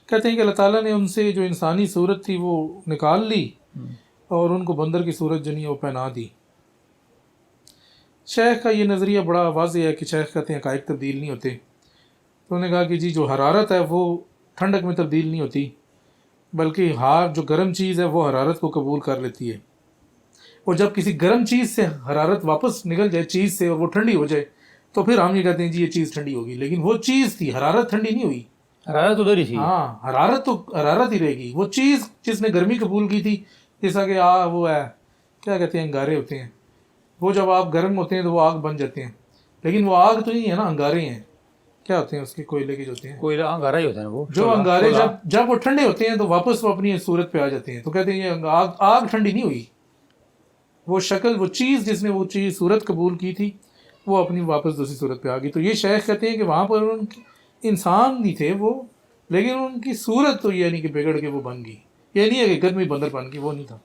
کہتے ہیں کہ اللہ تعالیٰ نے ان سے جو انسانی صورت تھی وہ نکال لی اور ان کو بندر کی صورت جو نہیں وہ پہنا دی۔ شیخ کا یہ نظریہ بڑا واضح ہے کہ شیخ کہتے ہیں حقائق تبدیل نہیں ہوتے۔ تو انہوں نے کہا کہ جی جو حرارت ہے وہ ٹھنڈک میں تبدیل نہیں ہوتی، بلکہ جو گرم چیز ہے وہ حرارت کو قبول کر لیتی ہے، اور جب کسی گرم چیز سے حرارت واپس نکل جائے چیز سے اور وہ ٹھنڈی ہو جائے تو پھر ہم یہ کہتے ہیں جی یہ چیز ٹھنڈی ہوگی، لیکن وہ چیز تھی، حرارت ٹھنڈی نہیں ہوئی، حرارت ادھر ہی تھی۔ ہاں حرارت تو حرارت ہی رہے گی۔ وہ چیز جس نے گرمی قبول کی تھی، جیسا کہ وہ ہے کیا کہتے ہیں انگارے ہوتے ہیں، وہ جب آپ گرم ہوتے ہیں تو وہ آگ بن جاتے ہیں، لیکن وہ آگ تو نہیں ہے نا، انگارے ہیں، کیا ہوتے ہیں اس کے کوئلے کے جو ہوتے ہیں، کوئلہ انگارہ ہی ہوتا ہے وہ، جو انگارے جب وہ ٹھنڈے ہوتے ہیں تو واپس وہ اپنی صورت پہ آ جاتے ہیں، تو کہتے ہیں یہ آگ ٹھنڈی نہیں ہوئی، وہ شکل، وہ چیز جس نے وہ چیز صورت قبول کی تھی وہ اپنی واپس دوسری صورت پہ آ گئی۔ تو یہ شیخ کہتے ہیں کہ وہاں پر ان کی انسان نہیں تھے وہ، لیکن ان کی صورت تو یہ نہیں کہ بگڑ کے وہ بن گئی، یہ نہیں ہے کہ گرمی بندر بن گئی، وہ نہیں تھا۔